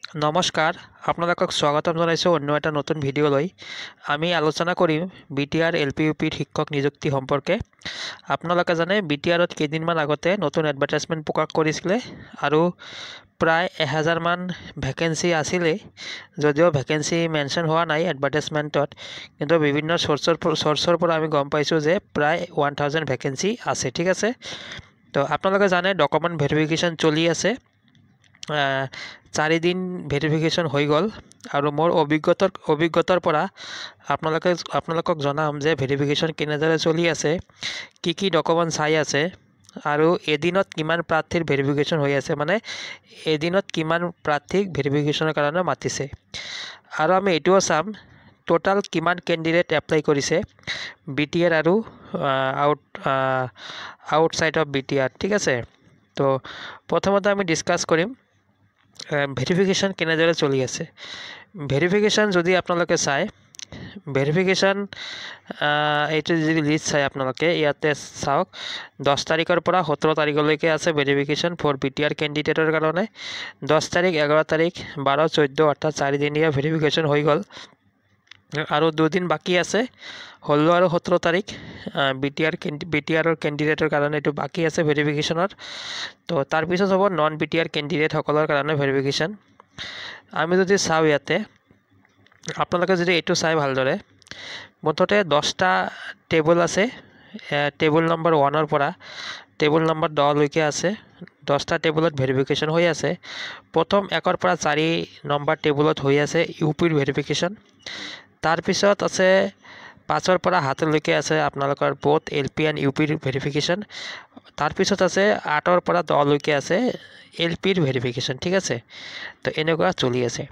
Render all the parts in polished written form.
নমস্কাৰ আপোনালোকক স্বাগতম জনাইছোঁ অন্য এটা নতুন ভিডিঅ'লৈ আমি আলোচনা কৰিম BTR LP শিক্ষক নিযুক্তি সম্পৰ্কে আপোনালোকে জানে BTRত কেইদিনমান আগতে নতুন এডভাৰটাইজমেণ্ট প্ৰকাশ কৰিছিলে আৰু প্ৰায় 1000 মান ভ্যাকেন্সি আছিলে যদিও ভ্যাকেন্সি মেনশন হোৱা নাই এডভাৰটাইজমেণ্টত কিন্তু বিভিন্ন সোৰ্সৰ পৰা আমি গম পাইছোঁ যে প্ৰায় 1000 ভ্যাকেন্সি আছে ঠিক আছে তো আপোনালোকে জানে ডকুমেণ্ট ভেৰিফিকেশ্যন চলি আছে 4 দিন ভেৰিফিকেশ্যন হৈ গ'ল আৰু মোৰ অভিজ্ঞতাৰ পৰা আপোনালোকক জনাম যে ভেৰিফিকেশ্যন কেনেদৰে চলি আছে কি ডকুমেণ্ট চাই আছে আৰু এদিনত কিমান প্ৰাৰ্থীৰ ভেৰিফিকেশ্যন হৈ আছে মানে এদিনত কিমান প্ৰাৰ্থীক ভেৰিফিকেশ্যনৰ কাৰণে মাতিছে আৰু আমি এটোও চাম টোটাল কিমান ক্যান্ডিডেট এপ্লাই কৰিছে BTR আৰু আউটসাইড অফ BTR ঠিক আছে তো প্ৰথমতে আমি ডিসকাস কৰিম ভেৰিফিকেশ্যন কেনেদৰে চলি আছে ভেৰিফিকেশ্যন যদি আপোনালোকে চাই ভেৰিফিকেশ্যন এইটো যদি লিষ্ট চাই আপোনালোকে ইয়াতে চাওক 10 তাৰিখৰ পৰা 17 তাৰিখলৈকে আছে ভেৰিফিকেশ্যন ফৰ BTR ক্যান্ডিডেটৰ কাৰণে 10 তাৰিখ 11 তাৰিখ 12 14 অৰ্থাৎ 4 দিনীয়া ভেৰিফিকেশ্যন হৈ গ'ল আৰু 2 দিন বাকি আছে 16 আৰু 17 তাৰিখ BTRৰ ক্যান্ডিডেটৰ কাৰণে এটো বাকি আছে ভেৰিফিকেশ্যনৰ তো তাৰ পিছত হ'ব নন BTR ক্যান্ডিডেট সকলৰ কাৰণে ভেৰিফিকেশ্যন আমি যদি চাও ইয়াতে আপোনালোকে যদি এটো চাই ভালদৰে মুঠতে 10টা টেবুল আছে টেবুল নম্বৰ 1 ৰ পৰা টেবুল নম্বৰ 10 লৈকে আছে 10টা টেবুলত ভেৰিফিকেশ্যন হৈ আছে প্ৰথম 1 ৰ পৰা 4 নম্বৰ টেবুলত হৈ আছে UPৰ ভেৰিফিকেশ্যন তাৰ পিছত আছে 5 ৰ পৰা 7 লৈকে আছে আপোনালোকৰ both LP and UPৰ ভেৰিফিকেশ্যন তাৰ পিছত আছে 8 ৰ পৰা 10 লৈকে আছে LPৰ ভেৰিফিকেশ্যন ঠিক আছে তো এনেকুৱা চলি আছে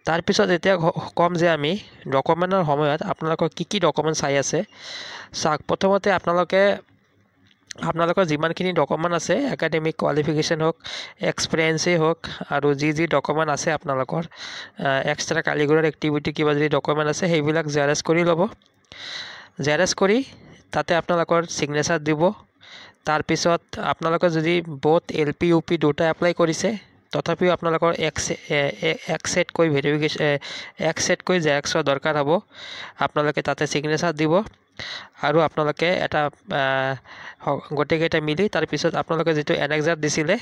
তাৰ পিছত এতিয়া কম যে আমি ডকুমেন্টৰ সময়ত আপোনালোকৰ কি ডকুমেন্ট চাই আছে চাক প্ৰথমতে আপোনালোকৰ যিমানখিনি ডকুমেন্ট আছে একাডেমিক কোৱালিফিকেশ্যন হোক এক্সপেৰিয়েন্সে হোক আৰু যি ডকুমেন্ট আছে আপোনালোকৰ এক্সট্ৰা কাৰিকুলাৰ এক্টিভিটি কিবা যদি ডকুমেন্ট আছে সেইবিলাক জেৰেক্স কৰি ল'ব জেৰেক্স কৰি তাতে আপোনালোকৰ সিগনেচাৰ দিব তাৰ পিছত আপোনালোকৰ যদি both LP UP দুটা এপ্লাই কৰিছে তথাপিও আপোনালোকৰ এক সেট কৈ ভেৰিফিকেশ্যন এক সেট কৈ জেৰেক্সৰ দৰকাৰ হ'ব আপোনালোকে তাতে সিগনেচাৰ দিব আৰু আপোনালোকে এটা গোটেইকেইটা মিলি তাৰ পিছত আপোনালোকে যেটো এনেক্সাৰ দিছিলে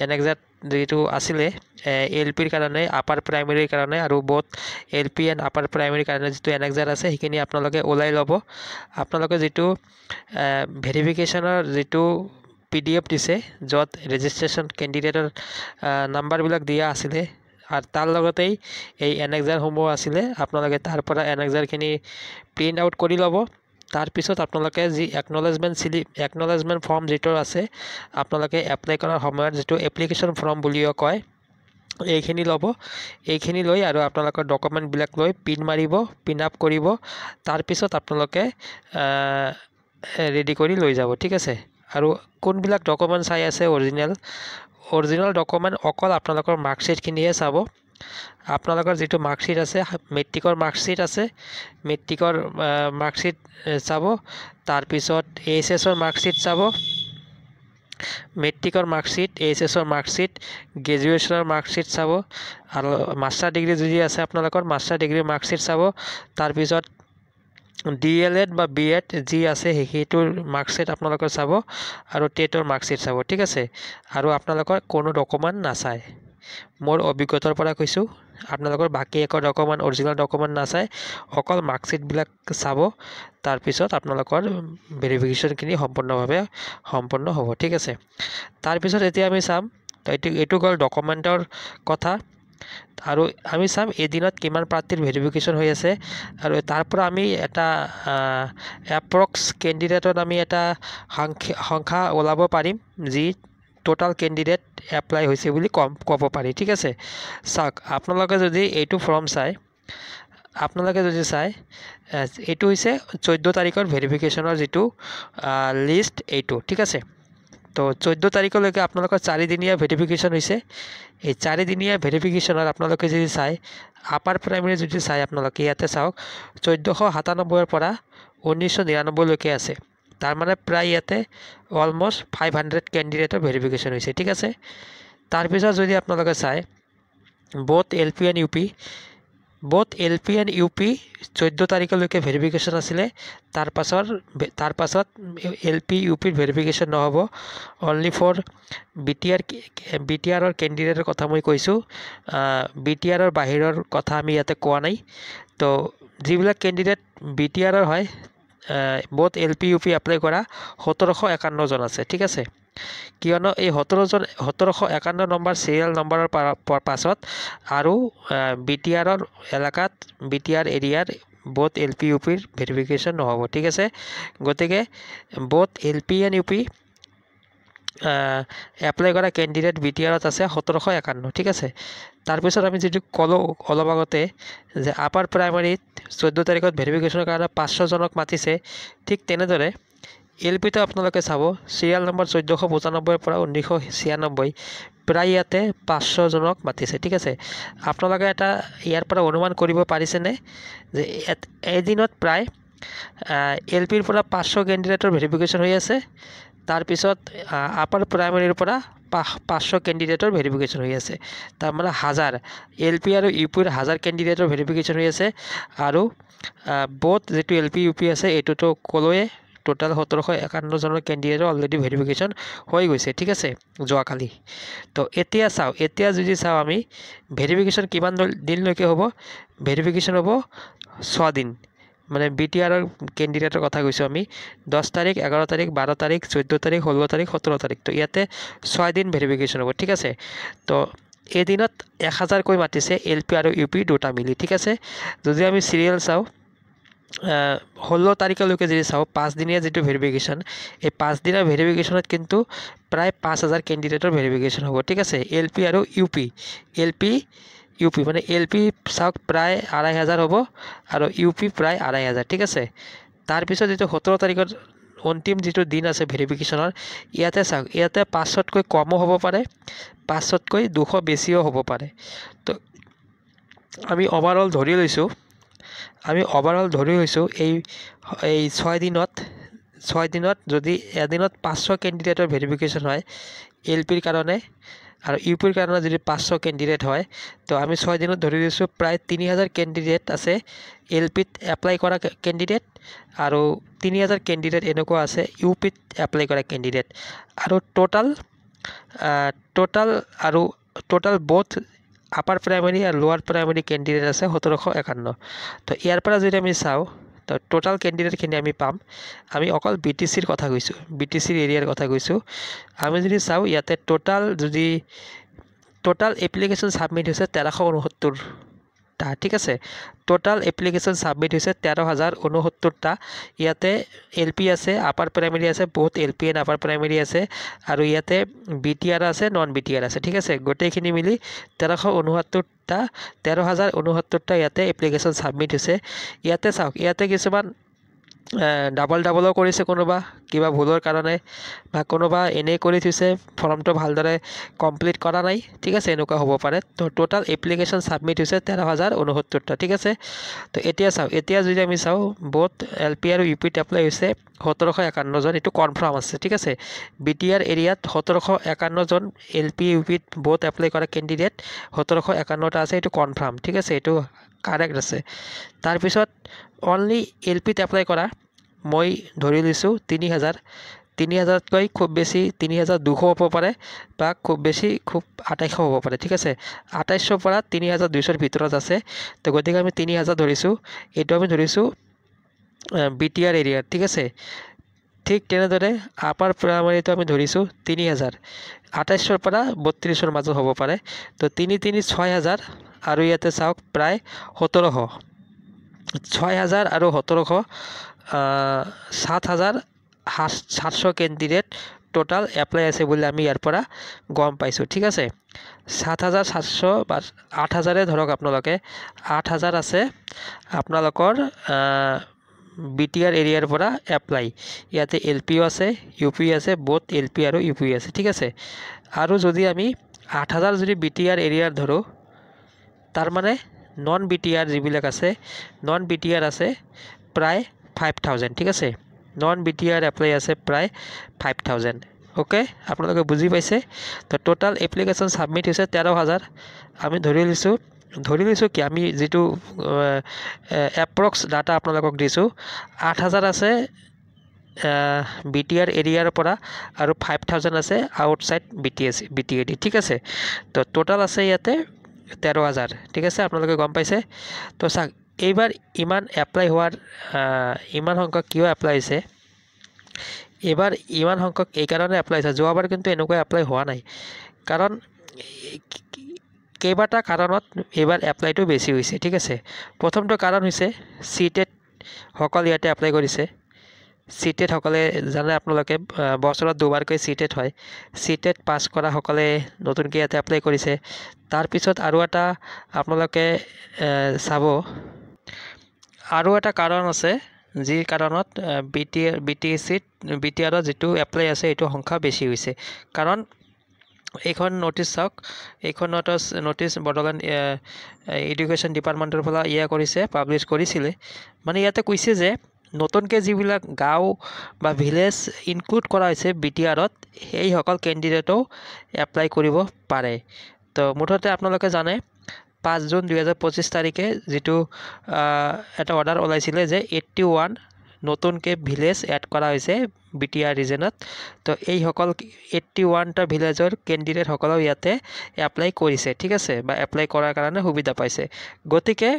এনেক্সাৰ যেটো আছিলে LPৰ কাৰণে আপাৰ প্ৰাইমেৰীৰ কাৰণে আৰু both LP and আপাৰ প্ৰাইমেৰীৰ কাৰণে যেটো এনেক্সাৰ আছে সেইখিনি আপোনালোকে ওলাই ল'ব আপোনালোকে যেটো ভেৰিফিকেশ্যনৰ যেটো PDF দিছে যত ৰেজিষ্ট্ৰেচন ক্যান্ডিডেটৰ নাম্বাৰ বিলাক দিয়া আছিল আৰু তাৰ লগতেই এই এনেক্সাৰ সমূহ আছিল আপোনালোকে তাৰ পৰা এনেক্সাৰখিনি প্ৰিন্ট আউট কৰি ল'ব তাৰ পিছত আপোনালোকে যি একনলেজমেন্ট ফৰ্ম যেটো আছে আপোনালোকে এপ্লাই কৰাৰ সময়ত যেটো এপ্লিকেশ্যন ফৰ্ম বুলিও কয় এইখিনি ল'ব এইখিনি লৈ আৰু আপোনালোকৰ ডকুমেন্ট বিলাক লৈ পিন মাৰিব পিন আপ কৰিব তাৰ পিছত আপোনালোকে ৰেডি কৰি লৈ যাব ঠিক আছে আৰু কোনবিলাক ডকুমেন্ট চাই আছে অৰিজিনাল ডকুমেন্ট অকল আপোনালোকৰ মাৰ্কশিট খিনিয়ে চাব আপোনালোকৰ যেটো মাৰ্কশিট আছে মেট্ৰিকৰ মাৰ্কশিট আছে মেট্ৰিকৰ মাৰ্কশিট চাব তাৰ পিছত ASSৰ মাৰ্কশিট চাব মেট্ৰিকৰ মাৰ্কশিট ASSৰ মাৰ্কশিট গ্ৰেজুৱেচনৰ মাৰ্কশিট চাব আৰু মাষ্টাৰ ডিগ্ৰী যদি আছে আপোনালোকৰ মাষ্টাৰ ডিগ্ৰীৰ মাৰ্কশিট চাব তাৰ পিছত DLED বা BEd যি আছে হেইটোৰ মাৰ্কশিট আপোনালোকৰ চাব আৰু টেটৰ মাৰ্কশিট চাব ঠিক আছে আৰু আপোনালোকৰ কোনো ডকুমেন্ট নাচায় মোৰ অভিজ্ঞতাৰ পৰা কৈছো আপোনালোকৰ বাকি এক ডকুমেন্ট অৰিজিনাল ডকুমেন্ট নাচায় অকল মাৰ্কশিট বিলাক চাব তাৰ পিছত আপোনালোকৰ ভেৰিফিকেশ্যন খিনি সম্পূৰ্ণ হ'ব ঠিক আছে তাৰ পিছত এতিয়া আমি চাম এটো গল ডকুমেন্টৰ কথা আৰু আমি চাম এদিনত কিমান প্ৰাৰ্থীৰ ভেৰিফিকেশ্যন হৈ আছে আৰু তাৰ পৰা আমি এটা এপ্ৰক্স ক্যান্ডিডেটত আমি এটা সংখ্যা ওলাব পাৰিম যি টোটাল ক্যান্ডিডেট এপ্লাই হৈছে বুলি ক'ব পাৰি ঠিক আছে চাওক আপোনালোকে যদি এইটো ফৰ্ম চাই আপোনালোকে যদি চাই এইটো হৈছে 14 তাৰিখৰ ভেৰিফিকেশ্যনৰ যেটো লিষ্ট এইটো ঠিক আছে তো 14 তাৰিখলৈকে আপোনালোকৰ 4 দিনীয়া ভেৰিফিকেশ্যন হৈছে এই 4 দিনীয়া ভেৰিফিকেশ্যনৰ আপোনালোকে যদি চাই আপাৰ প্ৰাইমেৰী যদি চাই আপোনালোকে ইয়াতে চাওক 1497 ৰ পৰা 1999 লৈকে আছে তাৰ মানে প্ৰায় ইয়াতে অলমোস্ট 500 ক্যান্ডিডেটৰ ভেৰিফিকেশ্যন হৈছে ঠিক আছে তাৰ পিছত যদি আপোনালোকে চাই both LP and UP both LP and UP 14 তাৰিখলৈকে ভেৰিফিকেশ্যন আছিলে তাৰ পাছত LP UP ভেৰিফিকেশ্যন নহ'ব অনলি ফৰ BTR কেণ্ডিডেটৰ কথা মই কৈছোঁ BTR বাহিৰৰ কথা আমি ইয়াতে কোৱা নাই তো যিবিলাক কেণ্ডিডেট BTR হয় both LP UP এপ্লাই কৰা 1751 জন আছে ঠিক আছে কিয়নো এই 1751 নম্বৰ সিৰিয়াল নম্বৰৰ পাছত আৰু BTR এলেকাত BTR এৰিয়াৰ both LP UP ভেৰিফিকেশ্যন নহ'ব ঠিক আছে গতিকে both LP and UP apply কৰা কেণ্ডিডেট BTRত আছে 1751 ঠিক আছে তাৰপিছত আমি যেটো কলো অলপ আগতে যে আপাৰ প্ৰাইমাৰীত 14 তাৰিখত ভেৰিফিকেশ্যনৰ কাৰণে 500 জনক মাতিছে ঠিক তেনেদৰে LP তো আপোনালোকে চাব সিৰিয়াল নম্বৰ 1495 পৰা 1996 প্ৰায় ইয়াতে 500 জনক মাতিছে ঠিক আছে আপোনালোকে এটা ইয়াৰ পৰা অনুমান কৰিব পাৰিছেনে যে এদিনত প্ৰায় LP ৰ পৰা 500 কেণ্ডিডেটৰ ভেৰিফিকেশ্যন হৈ আছে তাৰ পিছত আপাৰ প্ৰাইমাৰীৰ পৰা 500 কেণ্ডিডেটৰ ভেৰিফিকেশ্যন হৈ আছে তাৰ মানে 1000 LP আৰু UP ৰ 1000 কেণ্ডিডেটৰ ভেৰিফিকেশ্যন হৈ আছে আৰু both যেটো LP UP আছে এটোটো কলোৱে টোটাল 1751 জনৰ কেণ্ডিডেটৰ অলৰেডি ভেৰিফিকেশ্যন হৈ গৈছে ঠিক আছে যোৱাকালি তো এতিয়া যদি চাও আমি ভেৰিফিকেশ্যন কিমান দিনলৈকে হ'ব ভেৰিফিকেশ্যন হ'ব 6 দিন মানে BTR কেণ্ডিডেটৰ কথা কৈছো আমি 10 তাৰিখ 11 তাৰিখ 12 তাৰিখ 14 তাৰিখ 16 তাৰিখ 17 তাৰিখ তো ইয়াতে 6 দিন ভেৰিফিকেশ্যন হ'ব ঠিক আছে তো এদিনত 1000 কৈ মাতিছে LP আৰু UP দুটা মিলি ঠিক আছে যদি আমি সিৰিয়াল চাও 16 তাৰিখলৈকে যদি চাও 5 দিনীয়া যেটো ভেৰিফিকেশ্যন এই 5 দিনৰ ভেৰিফিকেশ্যনত কিন্তু প্ৰায় 5000 কেণ্ডিডেটৰ ভেৰিফিকেশ্যন হ'ব ঠিক আছে LP আৰু UP মানে LP চাওক প্ৰায় 2500 হ'ব আৰু UP প্ৰায় 2500 ঠিক আছে তাৰ পিছত যেটো 17 তাৰিখৰ অন্তিম যেটো দিন আছে ভেৰিফিকেশ্যনৰ ইয়াতে চাওক ইয়াতে 500 কৈ কমও হ'ব পাৰে 500 কৈ 200 বেছিও হ'ব পাৰে তো আমি ওভাৰঅল ধৰি লৈছো এই 6 দিনত যদি এদিনত 500 কেণ্ডিডেটৰ ভেৰিফিকেশ্যন হয় LP ৰ কাৰণে আৰু UP ৰ কাৰণে যদি 500 কেণ্ডিডেট হয় তো আমি 6 দিনত ধৰি লৈছো প্ৰায় 3000 কেণ্ডিডেট আছে LP ত এপ্লাই কৰা কেণ্ডিডেট আৰু 3000 কেণ্ডিডেট এনেকুৱা আছে UP ত এপ্লাই কৰা কেণ্ডিডেট আৰু টোটাল both আপাৰ প্ৰাইমাৰী আৰু লোৱাৰ প্ৰাইমাৰী কেণ্ডিডেট আছে 1751 তো ইয়াৰ পৰা যদি আমি চাও তো টোটাল কেণ্ডিডেট খিনি আমি পাম আমি অকল BTC ৰ কথা কৈছো BTC এৰিয়াৰ কথা কৈছো আমি যদি চাও ইয়াতে টোটাল এপ্লিকেশ্যন সাবমিট হৈছে 1369 টা ঠিক আছে টোটাল এপ্লিকেশ্যন সাবমিট হৈছে 13069 টা ইয়াতে LP আছে আপাৰ প্ৰাইমাৰী আছে বহুত LP এণ্ড আপাৰ প্ৰাইমাৰী আছে আৰু ইয়াতে BTR আছে নন BTR আছে ঠিক আছে গোটেইখিনি মিলি 1369 টা 13069 টা ইয়াতে এপ্লিকেশ্যন সাবমিট হৈছে ইয়াতে চাওক ইয়াতে কিছুমান ডাবল কৰিছে কোনোবা কিবা ভুলৰ কাৰণে বা কোনোবা এনে কৰি থৈছে ফৰ্মটো ভালদৰে কমপ্লিট কৰা নাই ঠিক আছে এনেকুৱা হ'ব পাৰে তো টোটাল এপ্লিকেশ্যন সাবমিট হৈছে 13069 টা ঠিক আছে তো এতিয়া যদি আমি চাও বহুত LP আৰু UP ত এপ্লাই হৈছে 1751 জন এটো কনফাৰ্ম আছে ঠিক আছে BTR এৰিয়াত 1751 জন LP UP ত বহুত এপ্লাই কৰা কেণ্ডিডেট 1751 টা আছে এটো কনফাৰ্ম ঠিক আছে এটো কাৰেক্ট আছে তাৰ পিছত অনলি LP ত এপ্লাই কৰা মই ধৰি লৈছো 3000 কৈ খুব বেছি 3200 হ'ব পাৰে বা খুব বেছি খুব 2800 হ'ব পাৰে ঠিক আছে 2800 পৰা 3200 ৰ ভিতৰত আছে তো গতিকে আমি 3000 ধৰিছো এটো আমি ধৰিছো BTR এৰিয়া ঠিক আছে ঠিক তেনেদৰে আপাৰ প্ৰাইমাৰীটো আমি ধৰিছো 3000 2800 পৰা 3200 ৰ মাজত হ'ব পাৰে তো 6000 আৰু ইয়াতে চাওক প্ৰায় 1700 6000 আৰু 1700 7700 কেণ্ডিডেট টোটাল এপ্লাই আছে বুলি আমি ইয়াৰ পৰা গম পাইছো ঠিক আছে 7700 বা 8000 ধৰক আপোনালোকে 8000 আছে আপোনালোকৰ BTR এৰিয়াৰ পৰা এপ্লাই ইয়াতে LP আছে UP আছে বহুত LP আৰু UP আছে ঠিক আছে আৰু যদি আমি 8000 যদি BTR এৰিয়াৰ ধৰো তাৰ মানে নন BTR যিবিলাক আছে নন BTR আছে প্ৰায় 5000 ঠিক আছে নন BTR এপ্লাই আছে প্ৰায় 5000 ওকে আপোনালোকে বুজি পাইছে তো টোটাল এপ্লিকেশ্যন ছাবমিট হৈছে 13,000 আমি ধৰি লৈছোঁ কি আমি যেটো এপ্ৰক্স ডাটা আপোনালোকক দিছোঁ 8,000 আছে BTR এৰিয়াৰ পৰা আৰু 5,000 আছে আউটসাইড BTAD ঠিক আছে তো টোটাল আছে ইয়াতে 13,000 ঠিক আছে আপোনালোকে গম পাইছে তো চাওক এইবাৰ ইমান এপ্লাই হোৱাৰ ইমান সংখ্যক কিয় এপ্লাই হৈছে এবাৰ ইমান সংখ্যক এই কাৰণে এপ্লাই হৈছে যোৱাবাৰ কিন্তু এনেকুৱা এপ্লাই হোৱা নাই কাৰণ কেইবাটা কাৰণত এবাৰ এপ্লাইটো বেছি হৈছে ঠিক আছে প্ৰথমটো কাৰণ হৈছে সিটেট সকল ইয়াতে এপ্লাই কৰিছে সিটেট সকলে জানে আপোনালোকে বছৰত দুবাৰকৈ সিটেট হয় সিটেট পাস কৰা সকলে নতুনকৈ ইয়াতে এপ্লাই কৰিছে তাৰ পিছত আৰু এটা আপোনালোকে চাব আৰু এটা কাৰণ আছে যি কাৰণত BTR যেটো এপ্লাই আছে এটো সংখ্যা বেছি হৈছে কাৰণ এইখন নোটিছ চাওক এইখন নোটিছ বড়োলেণ্ড এডুকেশ্যন ডিপাৰ্টমেণ্টৰ পৰা কৰিছে পাব্লিছ কৰিছিলে মানে ইয়াতে কৈছে যে নতুনকৈ যিবিলাক গাঁও বা ভিলেজ ইনক্লুড কৰা হৈছে BTRত এই সকল ক্যান্ডিডেটও এপ্লাই কৰিব পাৰে তো মুঠতে আপোনালোকে জানে 5 জুন 2025 তাৰিখে যেটো এটা অৰ্ডাৰ ওলাইছিলে যে 81 নতুনকৈ ভিলেজ এড কৰা হৈছে BTR ৰিজনত তো এই সকল 81টা ভিলেজৰ ক্যান্ডিডেট সকলেও ইয়াতে এপ্লাই কৰিছে ঠিক আছে বা এপ্লাই কৰাৰ কাৰণে সুবিধা পাইছে গতিকে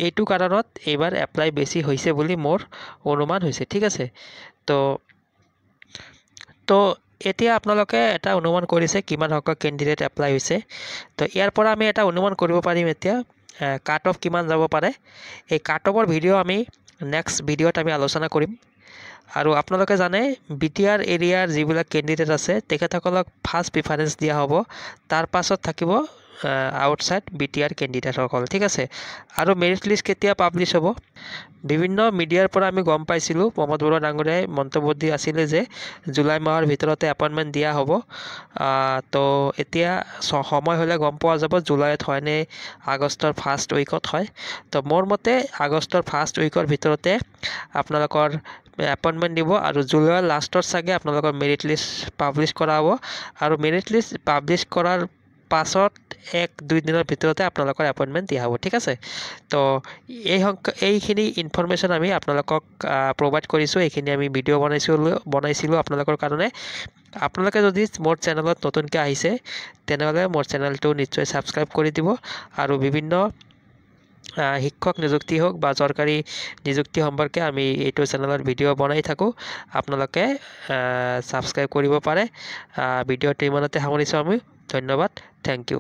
এইটো কাৰণত এবাৰ এপ্লাই বেছি হৈছে বুলি মোৰ অনুমান হৈছে ঠিক আছে তো এতিয়া আপোনালোকে এটা অনুমান কৰিছে কিমান সংখ্যক ক্যান্ডিডেট এপ্লাই হৈছে তো ইয়াৰ পৰা আমি এটা অনুমান কৰিব পাৰিম এতিয়া কাট অফ কিমান যাব পাৰে এই কাট অফৰ ভিডিও আমি নেক্সট ভিডিওত আমি আলোচনা কৰিম আৰু আপোনালোকে জানে BTR এৰিয়াৰ যিবিলাক ক্যান্ডিডেট আছে তেখেতসকলক ফাৰ্স্ট প্ৰিফাৰেন্স দিয়া হ'ব তাৰ পাছত থাকিব আউটসাইড BTR ক্যান্ডিডেট সকল ঠিক আছে আৰু মেৰিট লিষ্ট কেতিয়া পাবলিশ হ'ব বিভিন্ন মিডিয়াৰ পৰা আমি গম পাইছিলো প্ৰমোদ বড়া ডাঙৰীয়াই মন্তব্য দি আছিল যে জুলাই মাহৰ ভিতৰতে এপইন্টমেন্ট দিয়া হ'ব তো এতিয়া সময় হলে গম পোৱা যাব জুলাইত হয় নে আগষ্টৰ ফাৰ্স্ট উইকত হয় তো মোৰ মতে আগষ্টৰ ফাৰ্স্ট উইকৰ ভিতৰতে আপোনালোকৰ এপইন্টমেন্ট দিব আৰু জুলাইৰ লাষ্টৰ সাগে আপোনালোকৰ মেৰিট লিষ্ট পাবলিশ কৰা হ'ব আৰু মেৰিট লিষ্ট পাবলিশ কৰাৰ পাছত 1-2 দিনৰ ভিতৰতে আপোনালোকৰ এপইন্টমেন্ট দিয়া হ'ব ঠিক আছে তো এইখিনি ইনফৰমেশন আমি আপোনালোকক প্ৰভাইড কৰিছো এইখিনি আমি ভিডিও বনাইছিলো আপোনালোকৰ কাৰণে আপোনালোকে যদি মোৰ চেনেলত নতুনকৈ আহিছে তেনেহলে মোৰ চেনেলটো নিশ্চয় সাবস্ক্ৰাইব কৰি দিব আৰু বিভিন্ন শিক্ষক নিযুক্তি হোক বা সৰকাৰি নিযুক্তি সম্পৰ্কে আমি এইটো চেনেলত ভিডিও বনাই থাকো আপোনালোকে সাবস্ক্ৰাইব কৰিব পাৰে ভিডিওটো ইমানতে সামৰিছো আমি ধন্যবাদ থ্যাংক ইউ